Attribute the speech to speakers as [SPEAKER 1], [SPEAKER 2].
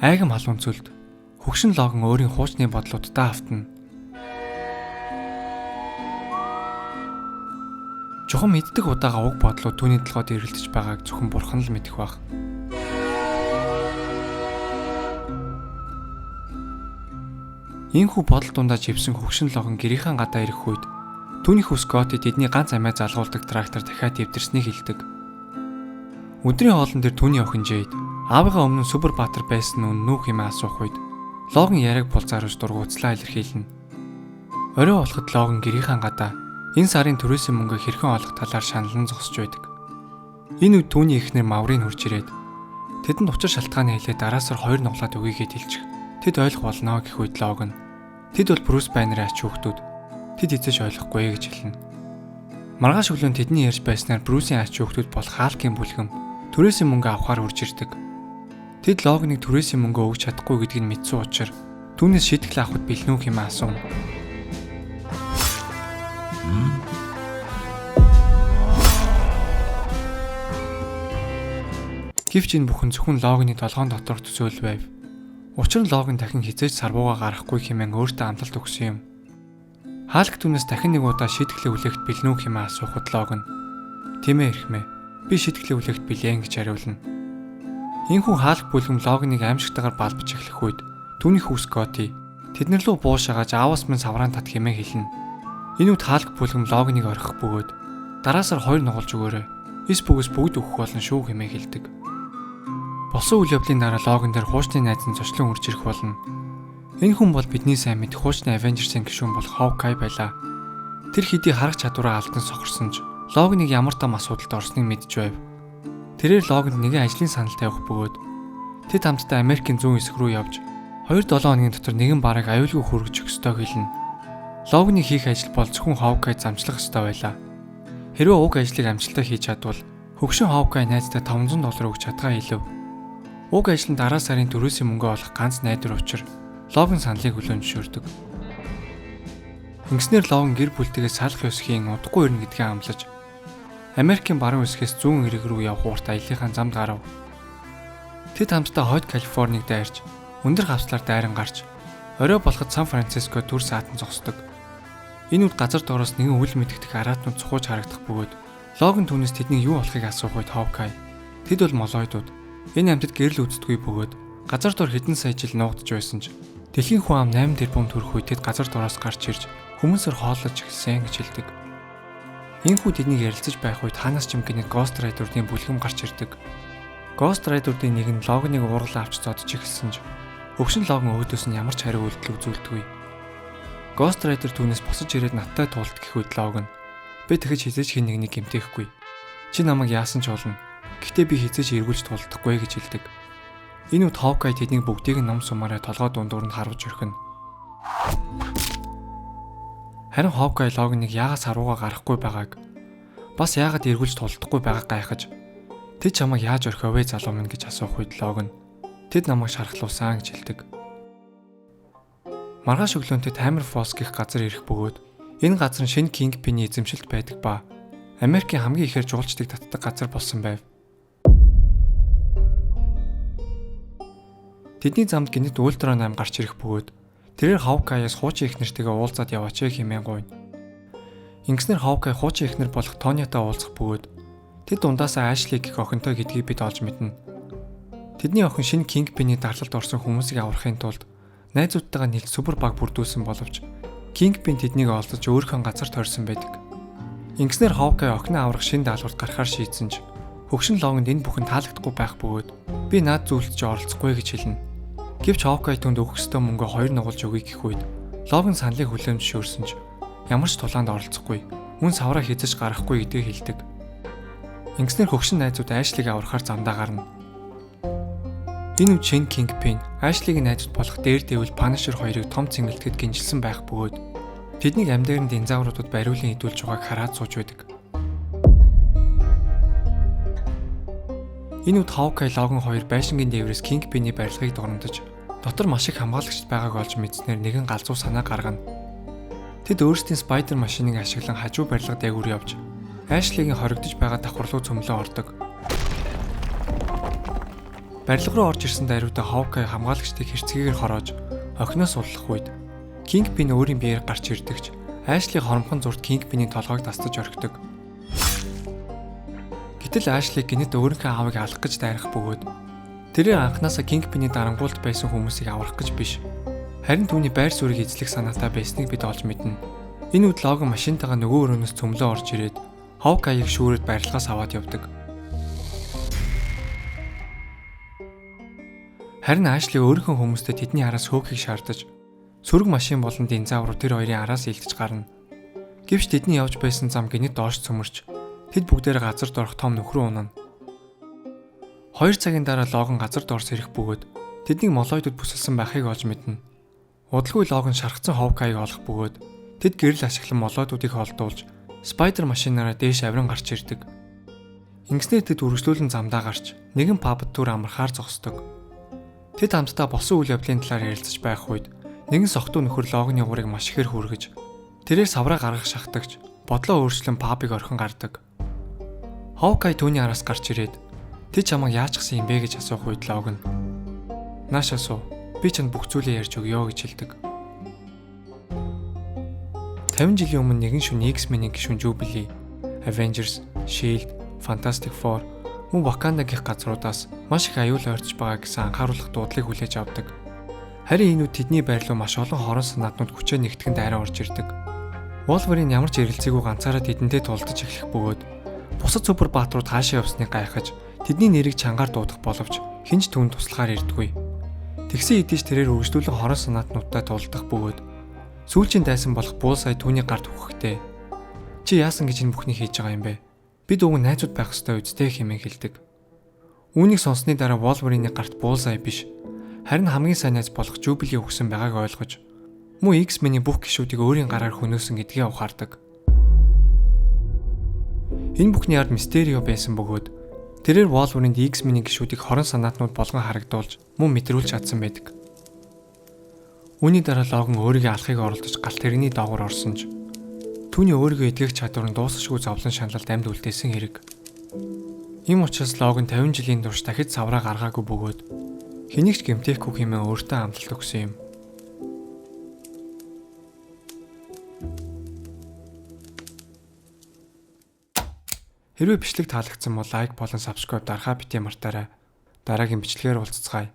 [SPEAKER 1] Айгам халуун цөлд хөгшин Логан өөрийн хуучны бодлуудаа автана. Чухам мэддэг удаага уг бодлууд түүний толгойд эргэлдэж байгааг зөвхөн бурхан л мэдэх баг. Ийхүү бодол дундаа живсэн хөгшин Логан гэрийнхэн гадаа ирэх үед түүний хүү Скотти тэдний ганц амиа залгуулдаг трактор дахиад дэвтэрснийг хэлдэг. Өдрийн хоолн дээр түүний охин Жейд аавыгаа өмнө супер баатар байсан нь нүүх юм асуух үед Логан яриаг булзааруулж дургуутслаа илэрхийлнэ. Орой болоход Логан гэрийнхэн гадаа энэ сарын төрөөсөө мөнгө хэрхэн олох талаар шаналн зогсож байдаг. Энэ үед түүний эхнэр Маврыг хурж ирээд тэдэнд учир шалтгааны хэлээд дараасаар 2 нуглаад өгье гэж хэлчих. Тэд ойлгох болно гэх үед Логан тэд бол Брюс Байнерын ач хүүхдүүд. Тэд эцэж ойлгохгүй гэж хэлнэ. Маргааш өглөө тэдний ярьж байснаар Брюсийн ач хүүхдүүд бол Халкийн бүлгэм төрөөсөө мөнгө авахар урж ирдэг. Тэд Логаныг төрөөсөө мөнгө өгч чадахгүй гэдгийг мэдсэн учраас түүнээс шийтгэл авахд бэлнүү хэмээн асуув. Гэвч энэ бүхэн зөвхөн Логаны толгойн доторх төсөөл байв. Учир нь Логан дахин хизээж сарвуугаа гарахгүй хэмээн өөртөө амлалт өгсөн юм. Халк түүнээс дахин нэг удаа шийтгэл хүлээгт бэлнүү хэмээн асуухад Логан "Тийм ээ эрхмээ. Би шийтгэл хүлээгт билээ" гэж хариулна. Ийхүү Халк бүлгэм Логаныг аимшигтайгаар балбаж эхлэх үед түүний хүү Скотти тэднэр лүү буушагааж аавас минь савраан тат хэмээн хэлнэ. Энэ үед Халк бүлгэм Логаныг орхих бөгөөд дараасаар 2 нугалж өгөөрэй. Эс бүгс бүгд өгөх болно шүү хэмээн хэлдэг. Болсон үйл явдлын дараа Логан дээр хуучны найз нь зочлон үрж ирэх болно. Энэ хүн бол бидний сайн мэдэх хуучны Avengers-ийн гишүүн бол Hawkeye байлаа. Тэр хэдий харах чадвараа алдан сохорсон ч Логаныг ямар том асуудалд орсныг мэдж байв. Тэрээр Логанд нэгэн ажлын санал тавих бөгөөд тэд хамтдаа Америкийн зүүн хэсэг рүү явж 2-7 хоногийн дотор нэгэн барыг аюулгүй хүргэж өгөх ёстой хэлнэ. Логаны хийх ажил бол зөвхөн Hawkeye замчлах ёстой байлаа. Хэрвээ уг ажлыг амжилттай хийж чадвал хөгшин Hawkeye найздаа $500 өгч чадгаа хэлв. Уг ажил нь дараа сарын төрөөсөө мөнгө олох ганц найдвар учир Логан саналыг хүлээн зөвшөөрдөг. Ингэснээр Логан гэр бүлтэйгээ салах ёсхийн удахгүй ирнэ гэдгээ амлаж Америкийн баруун хэсгээс зүүн эрэг рүү явх урт аяллахын замд гарав. Тэд хамтдаа хойд Калифорниг дайрч өндөр хавцлаар дайран гарч орой болоход Сан Франциско түр саатан зогсдог. Энэ үед газар доороос нэгэн үл мэдэгдэх араатнууд цухууж харагдах бөгөөд Логан түүнээс тэдний юу болохыг асуух үед Hawkeye тэд бол молоидууд энэ амьтад гэрэл үздэггүй бөгөөд газар дор хэдэн сая жил нуугдж байсан ч дэлхийн хүн ам 8 тэрбум төрөх үед тэд газар дороос гарч ирж хүмүүсээр хооллож эхэлсэн гэж хэлдэг. Ийхүү тэднийг ярилцаж байх үед хаанаас ч юм гинэ Ghost Rider-ийн бүлгэм гарч ирдэг. Ghost Rider-ийн нэг нь Логаныг уурлаа авч зодж эхэлсэн ч хөгшин Логан өөдөөс нь ямар ч хариу үйлдэл үзүүлдэггүй. Ghost Rider түүнээс босож ирээд надтай туулт гэх үед Логан би тэгэж хизээж хин нэгнийг гэмтээхгүй. Чи намайг яасан ч болно. Гэхдээ би хизээж эргүүлж тулдахгүй гэж хэлдэг. Энэ үед Hawkeye тэднийг бүгдийг нь ном сумаараа толгой дундуур нь харуулж өрхөнө. Харин Hawkeye Logan-ыг яагаад сарвуугаа гарахгүй байгааг бас яагаад эргүүлж тулдахгүй байгааг гайхаж "Тэд чамайг яаж орхив вэ залуу минь" гэж асуух үед Logan "Тэд намайг шархлуулсан" гэж хэлдэг. Маргааш өглөөнтэй Hammer Falls гэх газар ирэх бөгөөд энэ газар нь шинэ Kingpin-ийн эзэмшилт байдаг ба Америкийн хамгийн ихээр жуулчдыг татдаг газар болсон байв. Тэдний замд гинэт Ultron 8 гарч ирэх бөгөөд тэрээр Hawkeye-аас хуучин эхнэртэйгээ уулзаад яваач хэмээн гуйна. Ингэснээр Hawkeye хуучин эхнэр болох Tony-тай уулзах бөгөөд тэд дундаасаа Ashley гэх охинтой гэдгийг бид олж мэднэ. Тэдний охин шинэ Kingpin-ийн дарлалд орсон хүмүүсийг аврахын тулд найзуудтайгаа нийлж супер баг бүрдүүлсэн боловч Kingpin тэднийг олдож өөрийнхөө газарт хорьсон байдаг. Ингэснээр Hawkeye охиноо аврах шинэ даалгаварт гарахаар шийдсэн ч хөгшин Логанд энэ бүхэн таалагдахгүй байх бөгөөд би наад зүйлд ч оролцохгүй гэж хэлнэ. Гэвч Hawkeye түнд өгөх ёстой мөнгө 2 нугалж өгье гэх үед Логан саналыг хүлээн зөвшөөрсөн ч ямар ч тулаанд оролцохгүй, мөн савраа хязгаарч гарахгүй гэдгийг хэлдэг. Ингэснээр хөгшин найзууд Ashley-г аврахаар замдаа гарна. Энэ үед шинэ Kingpin Ashley-гийн найзууд болох Daredevil Punisher хоёрыг том цэнгэлтэд гинжилсэн байх бөгөөд тэднийг амьдаарны динозавруудад бариулан идүүлж байгааг хараад сууж байдаг. Энэ үед Hawkeye Logan хоёр байшингийн дээврээс Kingpin-ийн барилгыг дурандаж дотор маш их хамгаалагчд байгааг олж мэдснээр нэгэн галзуу санаа гаргана. Тэд өөрсдийн Spider машиныг ашиглан хажуу барилга дээгүүр явж Ashley-гийн хоригдож байгаа давхар руу цөмлөө ордог. Барилга руу орж ирсэн даруйда Hawkeye хамгаалагчдыг хэрцгийгээр хороож охиноос уллах үед Kingpin өөрийн биеэр гарч ирдэгч Ashley хоромхон зурт Kingpin-ийн толгойг тасдаж орхидог. Гэтэл Ashley гинэт өөрийнхөө аавыг алах гэж дайрах бөгөөд тэрээр анханасаа Kingpin-ийн дарангуулт байсан хүмүүсийг аврах гэж биш. Харин түүний байр суурийг эзлэх санаатай байсныг бид олж мэднэ. Энэ үед Logan машинтайгаа нөгөө өрөөнөөс цөмлөө орж ирээд Hawkeye-ыг шүүрээд барилгаас аваад явдаг. Харин Ashley өөрийнхөө хүмүүстэй тэдний араас хөөхийг шаардаж сөрөг машин болон динозавр тэр хоёрын араас илтэж гарна. Гэвч тэдний явж байсан зам гинэт доош цөмөрч тэд бүгдээр газарт орох том нөхрөө унана. 2 цагийн дараа Logan газарт орс ирэх бөгөөд тэднийг молоидод бүсэлсэн байхыг олж мэднэ. Удалгүй Logan шархсан Hawkeye-ыг олох бөгөөд тэд гэрэл ашиглан молоодуудыг холдуулж Spider машинаараа дээш авиран гарч ирдэг. Ингэснээр тэд үргэлжлүүлэн замдаа гарч нэгэн пабд түр амархаар зогсдог. Тэд хамтдаа болсон үйл явдлын талаар ярилцаж байх үед нэгэн сохтуу нөхөр Logan-ы уурыг маш ихээр хүргэж тэрээр савраа гаргах шахтагч бодлоо өөрчлөн пабыг орхин гардаг. Hawkeye түүний араас гарч ирээд "Тэ чамайг яаж гсэн юм бэ?" гэж асуух үед Logan "Наашаа суу. Би чанд бүх зүйлээ ярьж өгье" гэж хэлдэг. 50 жилийн өмнө нэгэн шөнө X-Men-ийн гишүүн Jubilee, Avengers, Shield, Fantastic Four мөн Wakanda гэх газруудаас маш их аюул ойртож байгаа гэсэн анхааруулах дуудлыг хүлээж авдаг. Харин энэ үед тэдний байр руу маш олон хорон санаатнууд хүчээр нэгтгэн дайраа орж ирдэг. Wolverine ямар ч эргэлзээгүй ганцаараа тэдэнтэй тулдаж эхлэх бөгөөд бусад супер баатрууд хаашаа явсныг гайхаж тэдний нэрийг чангаар дуудах боловч хинч түүнд туслахаар ирдэггүй. Тэгсэн хэдийч тэрээр үргэлжлүүлэн хорон санаатнуудтай тулдах бөгөөд сүүлчийн дайсан болох Bullseye түүний гарт хүхэхдээ "Чи яасан гэж энэ бүхнийг хийж байгаа юм бэ? Бид уг найзууд байх ёстой үстэй" хэмээн хэлдэг. Үүнийг сонссны дараа Wolverine-ийн гарт Bullseye биш, харин хамгийн сайн найз болох Jubilee өгсөн байгааг ойлгож мөн X-Men-ийн бүх гишүүдийг өөрийн гараар хөнөөсөн гэдгээ ухаардаг. Энэ бүхний ард Mysterio байсан бөгөөд тэрээр Wolverine-д X-Men-ийн гишүүдийг хорон санаатнууд болгон харагдуулж мөн мэдрүүлж чадсан байдаг. Үүний дараа Logan өөрийгөө алахыг оролдож галт тэрэгний доогуур орсон ч түүний өөрийгөө эдгэх чадвар нь дуусахгүй зовлон шаналлд амьд үлдээсэн хэрэг. Ийм учраас Logan 50 жилийн турш дахид савраа гаргаагүй бөгөөд хэнийг ч гэмтээхгүй хэмээн өөртөө амлалт өгсөн юм. Хэрвээ бичлэг таалагдсан бол лайк болон subscribe дарахаа битгий мартаарай. Дараагийн бичлэгээр уулзцгаая.